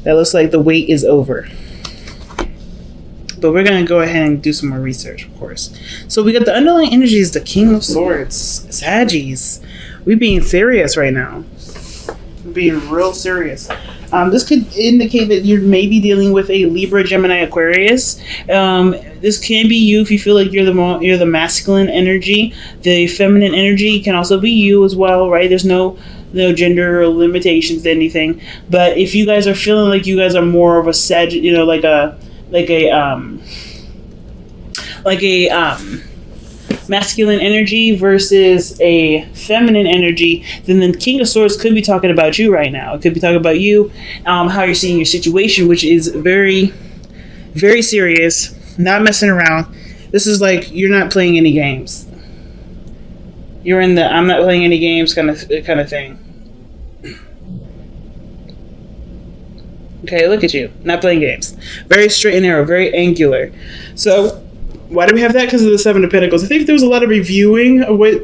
that looks like the wait is over. But we're going to go ahead and do some more research, of course. So we got the underlying energies, the King of Swords, Saggies. We're being serious right now. We're being real serious. This could indicate that you're maybe dealing with a Libra, Gemini, Aquarius. This can be you if you feel like you're the masculine energy. The feminine energy can also be you as well, right? There's no gender or limitations to anything. But if you guys are feeling like you guys are more of a like a masculine energy versus a feminine energy, then the King of Swords could be talking about you right now. It could be talking about you, how you're seeing your situation, which is very, very serious, not messing around. This is like you're not playing any games. You're in the I'm not playing any games kind of thing. Okay, look at you. Not playing games. Very straight and narrow, very angular. So, why do we have that? Because of the Seven of Pentacles. I think there was a lot of reviewing of what,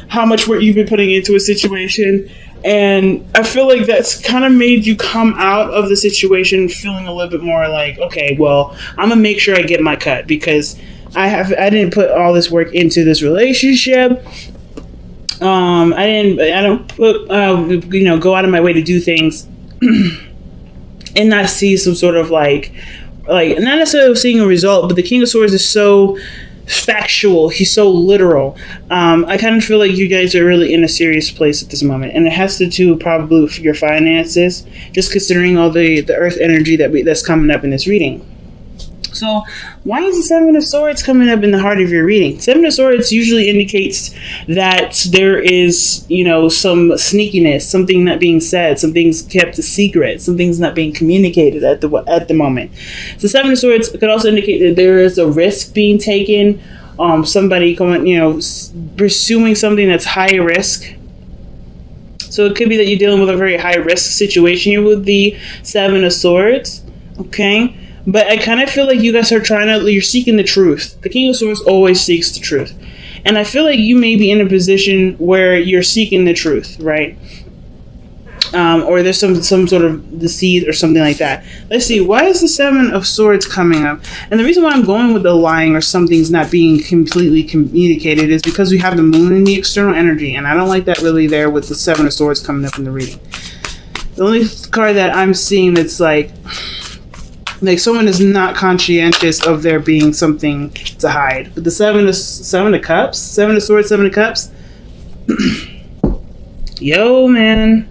how much work you've been putting into a situation. And I feel like that's kind of made you come out of the situation feeling a little bit more like, okay, well, I'm going to make sure I get my cut because I didn't put all this work into this relationship. I don't put, go out of my way to do things and not see some sort of like not necessarily seeing a result, but the King of Swords is so factual. He's so literal. I kind of feel like you guys are really in a serious place at this moment, and it has to do probably with your finances, just considering all the earth energy that's coming up in this reading. So why is the Seven of Swords coming up in the heart of your reading? Seven of Swords usually indicates that there is, some sneakiness, something not being said, something's kept a secret, something's not being communicated at the moment. So Seven of Swords could also indicate that there is a risk being taken, somebody going, pursuing something that's high risk. So it could be that you're dealing with a very high risk situation here with the Seven of Swords. Okay. But I kind of feel like you guys are you're seeking the truth. The King of Swords always seeks the truth. And I feel like you may be in a position where you're seeking the truth, right? Or there's some sort of deceit or something like that. Let's see, why is the Seven of Swords coming up? And the reason why I'm going with the lying or something's not being completely communicated is because we have the Moon in the external energy. And I don't like that really there with the Seven of Swords coming up in the reading. The only card that I'm seeing that's like someone is not conscientious of there being something to hide. But the Seven of Cups, Seven of Swords, Seven of Cups. Yo, man.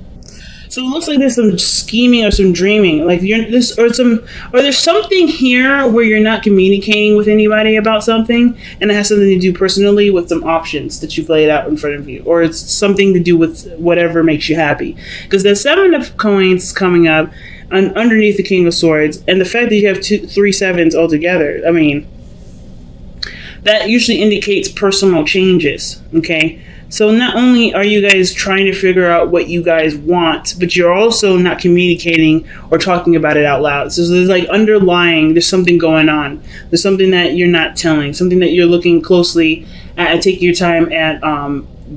So it looks like there's some scheming or some dreaming, like there's something here where you're not communicating with anybody about something, and it has something to do personally with some options that you've laid out in front of you, or it's something to do with whatever makes you happy. Because the Seven of Coins is coming up underneath the King of Swords, and the fact that you have 3 sevens altogether, I mean, that usually indicates personal changes. Okay. So not only are you guys trying to figure out what you guys want, but you're also not communicating or talking about it out loud. So there's like there's something going on. There's something that you're not telling, something that you're looking closely at, taking your time at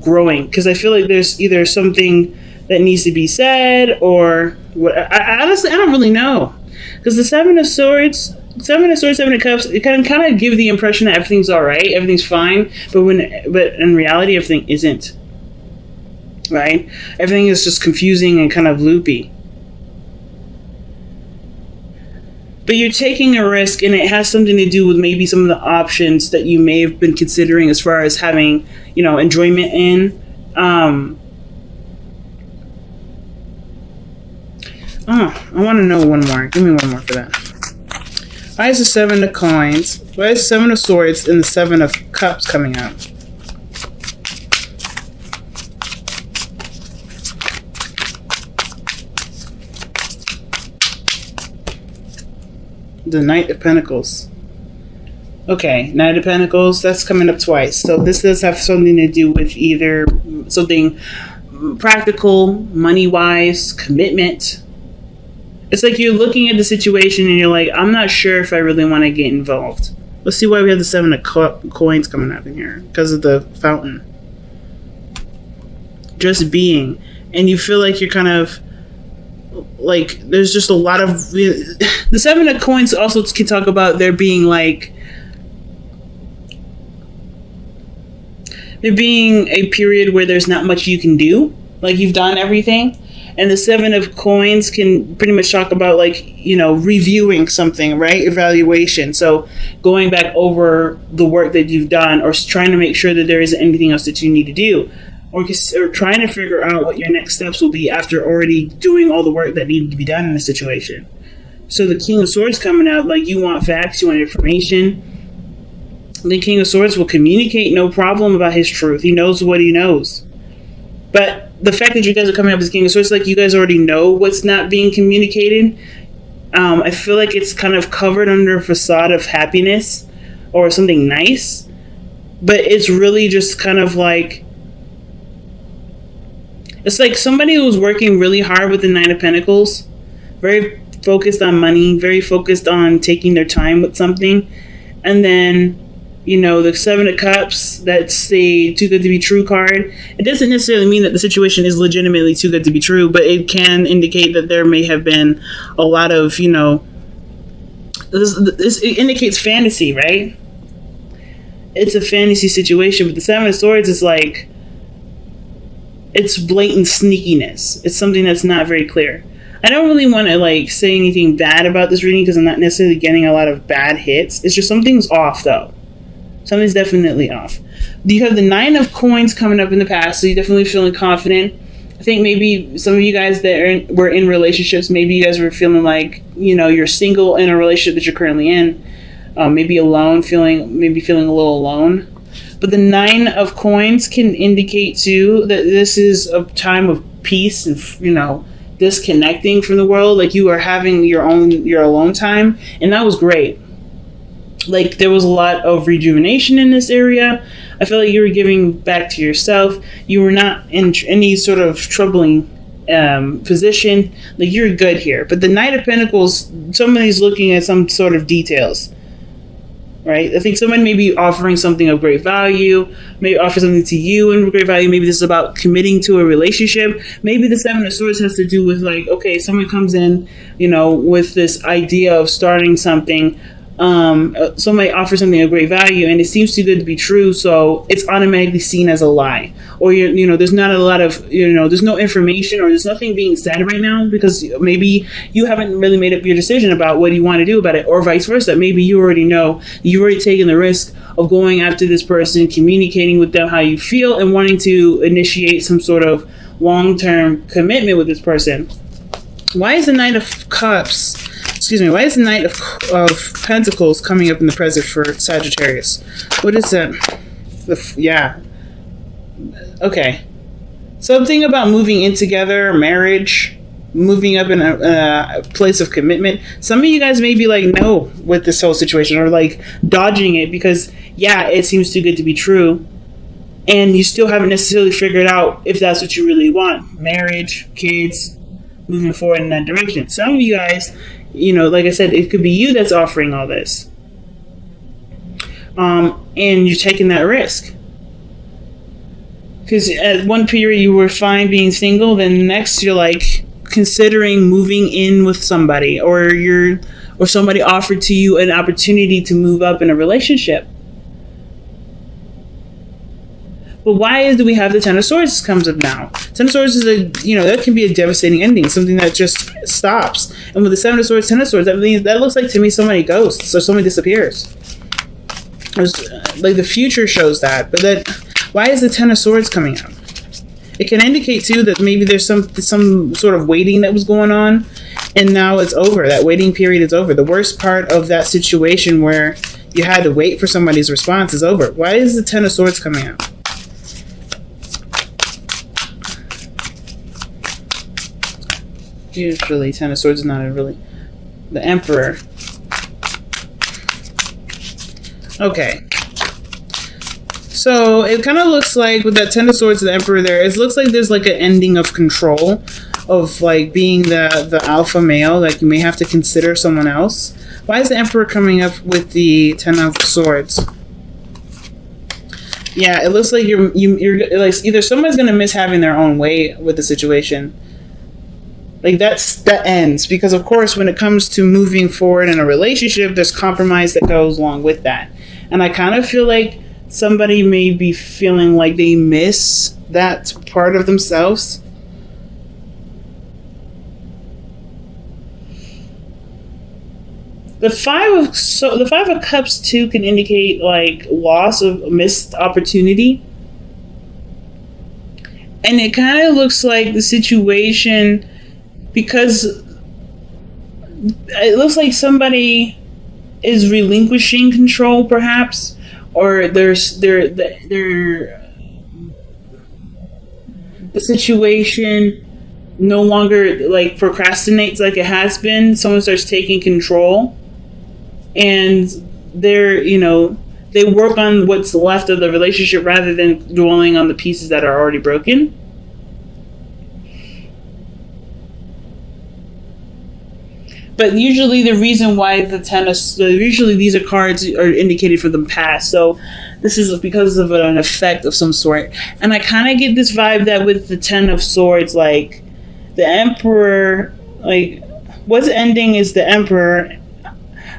growing. Because I feel like there's either something that needs to be said or what. I honestly, I don't really know. Because the Seven of Swords, Seven of Cups, it can kind of give the impression that everything's all right, everything's fine, but in reality, everything isn't. Right? Everything is just confusing and kind of loopy. But you're taking a risk, and it has something to do with maybe some of the options that you may have been considering as far as having, enjoyment in. I want to know one more. Give me one more for that. Why is the Seven of Coins? Why is the Seven of Swords and the Seven of Cups coming up? The Knight of Pentacles. Okay, Knight of Pentacles, that's coming up twice. So this does have something to do with either something practical, money-wise, commitment. It's like you're looking at the situation and you're like, I'm not sure if I really want to get involved. Let's see why we have the Seven of Coins coming up in here. Because of the fountain. Just being. And you feel like you're kind of like there's just a lot of the Seven of Coins also can talk about there being a period where there's not much you can do, like you've done everything. And the Seven of Coins can pretty much talk about reviewing something, right? Evaluation. So going back over the work that you've done, or trying to make sure that there isn't anything else that you need to do, or trying to figure out what your next steps will be after already doing all the work that needed to be done in the situation. So the King of Swords coming out, like you want facts, you want information. The King of Swords will communicate no problem about his truth. He knows what he knows. But the fact that you guys are coming up as King of Swords, like you guys already know what's not being communicated. I feel like it's kind of covered under a facade of happiness or something nice. But it's really just kind of like, it's like somebody who's working really hard with the Nine of Pentacles, very focused on money, very focused on taking their time with something. And then, the Seven of Cups, that's the too good to be true card. It doesn't necessarily mean that the situation is legitimately too good to be true, but it can indicate that there may have been a lot of, this it indicates fantasy, right? It's a fantasy situation, but the Seven of Swords is like, it's blatant sneakiness. It's something that's not very clear. I don't really want to say anything bad about this reading because I'm not necessarily getting a lot of bad hits. It's just something's off though. Something's definitely off. You have the Nine of Coins coming up in the past, so you're definitely feeling confident. I think maybe some of you guys that were in relationships, maybe you guys were feeling like, you're single in a relationship that you're currently in. Maybe alone, feeling a little alone. But the Nine of Coins can indicate too that this is a time of peace and, disconnecting from the world. Like you are having your alone time, and that was great. Like there was a lot of rejuvenation in this area. I feel like you were giving back to yourself. You were not in any sort of troubling position. Like you're good here. But the Knight of Pentacles, somebody's looking at some sort of details, right? I think someone may be offering something of great value, maybe offer something to you in great value. Maybe this is about committing to a relationship. Maybe the Seven of Swords has to do with okay, someone comes in, with this idea of starting something. Somebody offers something of great value and it seems too good to be true, so it's automatically seen as a lie. Or there's not a lot of there's no information, or there's nothing being said right now because maybe you haven't really made up your decision about what you want to do about it, or vice versa. Maybe you already know, you've already taken the risk of going after this person, communicating with them how you feel, and wanting to initiate some sort of long-term commitment with this person. Why is the Knight of Cups? Why is the Knight of Pentacles coming up in the present for Sagittarius? What is that? Yeah. Okay. Something about moving in together, marriage, moving up in a place of commitment. Some of you guys may be no with this whole situation, or dodging it because, yeah, it seems too good to be true. And you still haven't necessarily figured out if that's what you really want. Marriage, kids, moving forward in that direction. Some of you guys, like I said, it could be you that's offering all this. And you're taking that risk. Because at one period you were fine being single, then next you're considering moving in with somebody, or somebody offered to you an opportunity to move up in a relationship. But why do we have the Ten of Swords comes up now? Ten of Swords is that can be a devastating ending, something that just stops. And with the Seven of Swords, Ten of Swords, that looks like to me somebody ghosts or somebody disappears. The future shows that, but why is the Ten of Swords coming out? It can indicate too that maybe there's some sort of waiting that was going on, and now it's over. That waiting period is over. The worst part of that situation where you had to wait for somebody's response is over. Why is the Ten of Swords coming out? Usually, Ten of Swords is not really the Emperor. Okay. So it kind of looks like with that Ten of Swords, the Emperor there, it looks like there's an ending of control, of being the alpha male. You may have to consider someone else. Why is the Emperor coming up with the Ten of Swords? Yeah, it looks like you're either someone's gonna miss having their own way with the situation. Like that ends, because of course when it comes to moving forward in a relationship, there's compromise that goes along with that. And I kind of feel like somebody may be feeling like they miss that part of themselves. The five of cups too can indicate like loss of missed opportunity. And it kind of looks like the situation, because it looks like somebody is relinquishing control, perhaps, or the situation no longer like procrastinates like it has been. Someone starts taking control, and they work on what's left of the relationship rather than dwelling on the pieces that are already broken. But usually the reason why usually these are cards are indicated for the past. So this is because of an effect of some sort. And I kind of get this vibe that with the Ten of Swords, like the Emperor, like what's ending is the Emperor.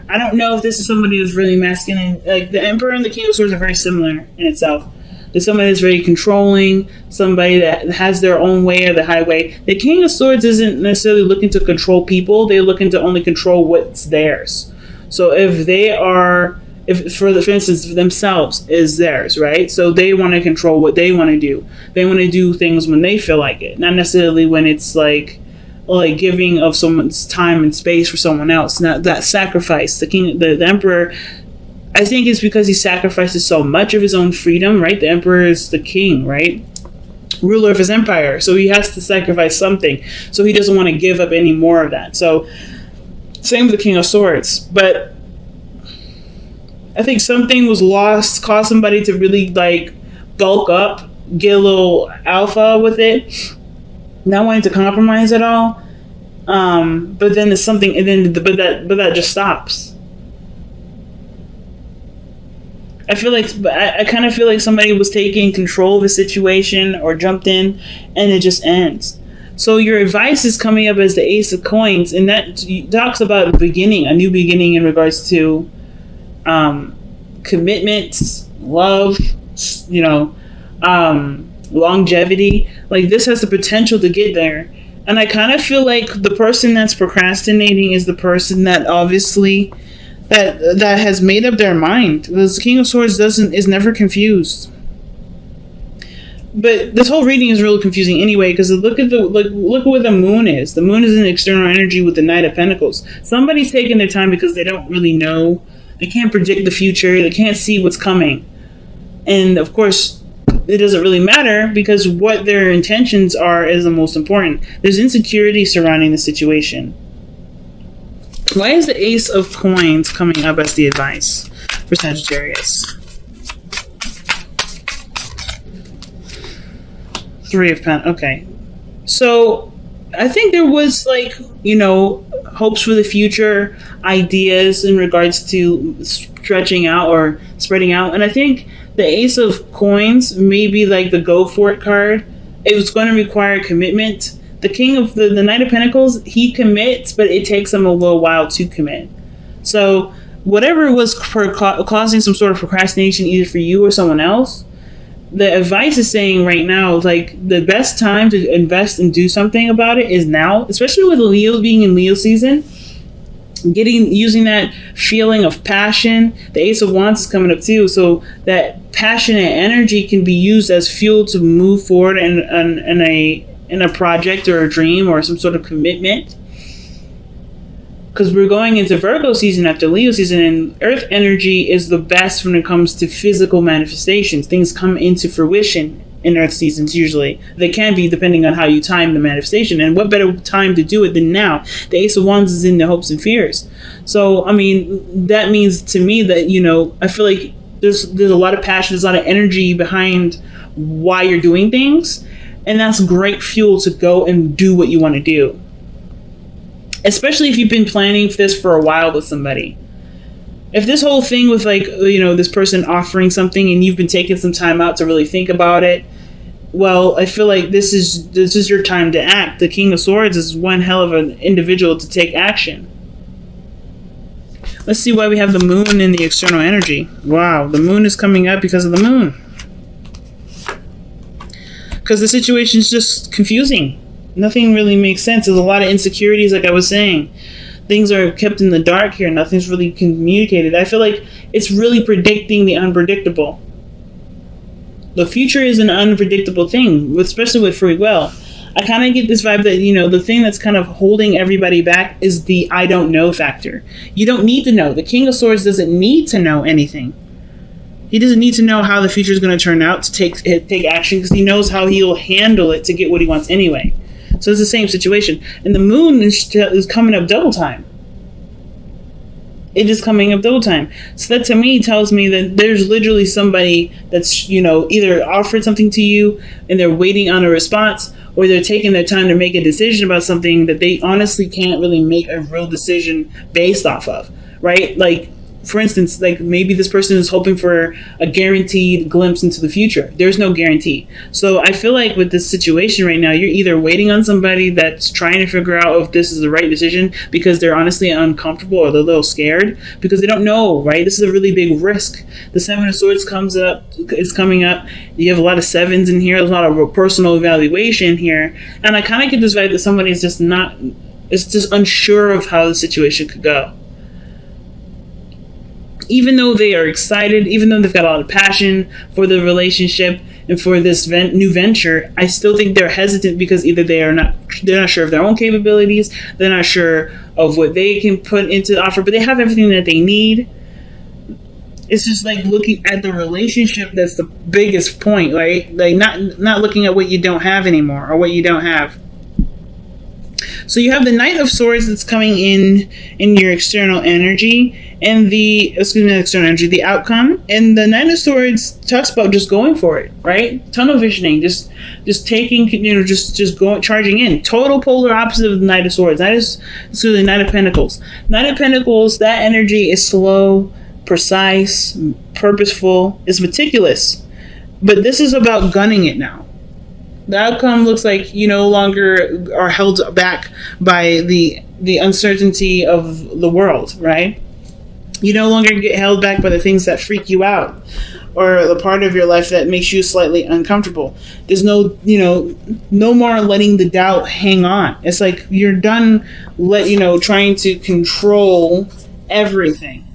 I don't know if this is somebody who's really masculine. Like the Emperor and the King of Swords are very similar in itself. There's somebody that's very controlling, somebody that has their own way or the highway. The King of Swords isn't necessarily looking to control people. They're looking to only control what's theirs. So for instance, themselves is theirs, right? So they want to control what they want to do. They want to do things when they feel like it, not necessarily when it's like giving of someone's time and space for someone else. Now that sacrifice, the Emperor, I think it's because he sacrifices so much of his own freedom, right? The Emperor is the king, right? Ruler of his empire. So he has to sacrifice something. So he doesn't want to give up any more of that. So same with the King of Swords. But I think something was lost, caused somebody to really like bulk up, get a little alpha with it, not wanting to compromise at all. But then there's something, and then but that just stops. I kind of feel like somebody was taking control of the situation or jumped in, and it just ends. So your advice is coming up as the Ace of Coins, and that talks about a new beginning in regards to commitments, love, longevity. Like this has the potential to get there. And I kind of feel like the person that's procrastinating is the person that obviously that has made up their mind. The King of Swords is never confused. But this whole reading is really confusing anyway, because look at where the moon is. The moon is an external energy with the Knight of Pentacles. Somebody's taking their time because they don't really know. They can't predict the future. They can't see what's coming. And of course, it doesn't really matter because what their intentions are is the most important. There's insecurity surrounding the situation. Why is the Ace of Coins coming up as the advice for Sagittarius? Three of Pentacles. Okay. So I think there was hopes for the future, ideas in regards to stretching out or spreading out. And I think the Ace of Coins may be like the go for it card. It was going to require commitment. The King of the Knight of Pentacles, he commits, but it takes him a little while to commit. So whatever was causing some sort of procrastination, either for you or someone else, the advice is saying right now, like the best time to invest and do something about it is now, especially with Leo being in Leo season. Using that feeling of passion. The Ace of Wands is coming up too, so that passionate energy can be used as fuel to move forward in a project or a dream or some sort of commitment. Because we're going into Virgo season after Leo season, and Earth energy is the best when it comes to physical manifestations. Things come into fruition in Earth seasons usually. They can be depending on how you time the manifestation, and what better time to do it than now. The Ace of Wands is in the hopes and fears. So I mean, that means to me that I feel like there's a lot of passion, there's a lot of energy behind why you're doing things, and that's great fuel to go and do what you want to do. Especially if you've been planning for this for a while with somebody. If this whole thing with this person offering something and you've been taking some time out to really think about it, well, I feel like this is your time to act. The King of Swords is one hell of an individual to take action. Let's see why we have the moon in the external energy. Wow, the moon is coming up because of the moon. Because the situation is just confusing. Nothing really makes sense. There's a lot of insecurities, like I was saying. Things are kept in the dark here. Nothing's really communicated. I feel like it's really predicting the unpredictable. The future is an unpredictable thing, especially with free will. I kind of get this vibe that, the thing that's kind of holding everybody back is the I don't know factor. You don't need to know. The King of Swords doesn't need to know anything. He doesn't need to know how the future is going to turn out to take action, because he knows how he'll handle it to get what he wants anyway. So it's the same situation. And the moon is coming up double time. It is coming up double time. So that to me tells me that there's literally somebody that's, either offered something to you and they're waiting on a response, or they're taking their time to make a decision about something that they honestly can't really make a real decision based off of, right? Like, for instance, like maybe this person is hoping for a guaranteed glimpse into the future. There's no guarantee. So I feel like with this situation right now, you're either waiting on somebody that's trying to figure out if this is the right decision because they're honestly uncomfortable or they're a little scared because they don't know, right? This is a really big risk. The Seven of Swords is coming up. You have a lot of sevens in here. There's a lot of personal evaluation here. And I kind of get this vibe that somebody is just unsure of how the situation could go. Even though they are excited, even though they've got a lot of passion for the relationship and for this new venture, I still think they're hesitant because either they're not sure of their own capabilities, they're not sure of what they can put into the offer, but they have everything that they need. It's just like looking at the relationship that's the biggest point, right? Like not looking at what you don't have anymore or what you don't have. So you have the Knight of Swords that's coming in your external energy, and the outcome. And the Knight of Swords talks about just going for it, right? Tunnel visioning, just taking, just going, charging in. Total polar opposite of the Knight of Swords. That is the Knight of Pentacles. Knight of Pentacles, that energy is slow, precise, purposeful, is meticulous. But this is about gunning it now. The outcome looks like you no longer are held back by the uncertainty of the world, right? You no longer get held back by the things that freak you out or the part of your life that makes you slightly uncomfortable. There's no more letting the doubt hang on. It's like you're done trying to control everything.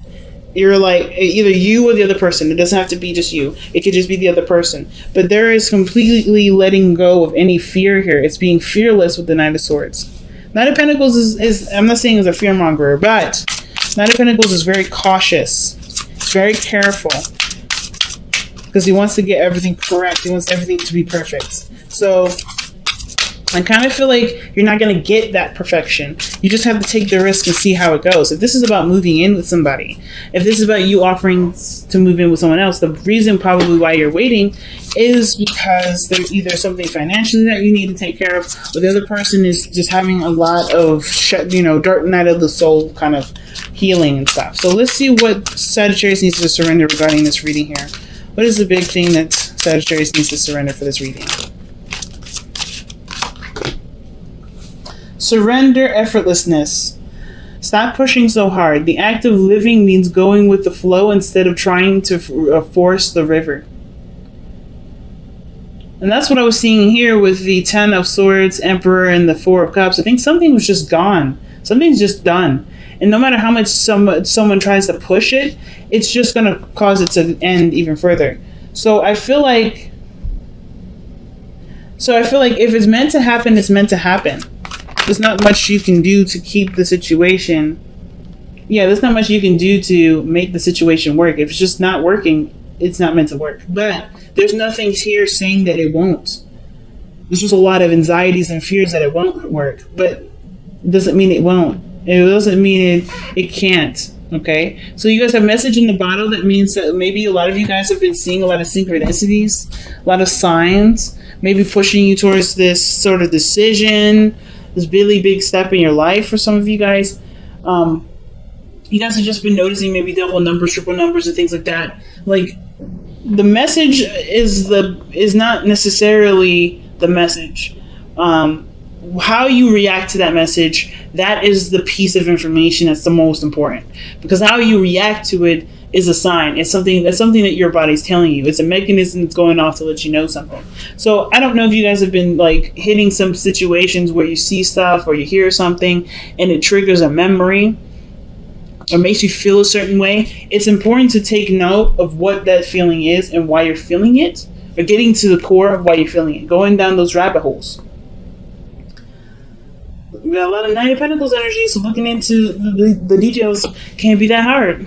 You're like either you or the other person. It doesn't have to be just you. It could just be the other person. But there is completely letting go of any fear here. It's being fearless with the Knight of Swords. Knight of Pentacles is I'm not saying is a fearmonger, but Knight of Pentacles is very cautious. He's very careful. Because he wants to get everything correct. He wants everything to be perfect. So I kind of feel like you're not going to get that perfection. You just have to take the risk and see how it goes. If this is about moving in with somebody, if this is about you offering to move in with someone else, the reason probably why you're waiting is because there's either something financially that you need to take care of, or the other person is just having a lot of, dark night of the soul kind of healing and stuff. So let's see what Sagittarius needs to surrender regarding this reading here. What is the big thing that Sagittarius needs to surrender for this reading? Surrender effortlessness. Stop pushing so hard. The act of living means going with the flow instead of trying to force the river. And that's what I was seeing here with the Ten of Swords, Emperor, and the Four of Cups. I think something was just gone. Something's just done. And no matter how much someone tries to push it, it's just going to cause it to end even further. So I feel like if it's meant to happen, it's meant to happen. There's not much you can do to keep the situation. Yeah, there's not much you can do to make the situation work. If it's just not working, it's not meant to work. But there's nothing here saying that it won't. There's just a lot of anxieties and fears that it won't work. But it doesn't mean it won't. It doesn't mean it can't. Okay? So you guys have a message in the bottle that means that maybe a lot of you guys have been seeing a lot of synchronicities, a lot of signs, maybe pushing you towards this sort of decision, this really big step in your life for some of you guys. You guys have just been noticing maybe double numbers, triple numbers, and things like that. Like, the message is not necessarily the message. How you react to that message, that is the piece of information that's the most important, because how you react to it is a sign. It's something that your body's telling you. It's a mechanism that's going off to let you know something. So I don't know if you guys have been like hitting some situations where you see stuff or you hear something and it triggers a memory or makes you feel a certain way. It's important to take note of what that feeling is and why you're feeling it, or getting to the core of why you're feeling it, going down those rabbit holes. We got a lot of Knight of Pentacles energy, so looking into the details can't be that hard.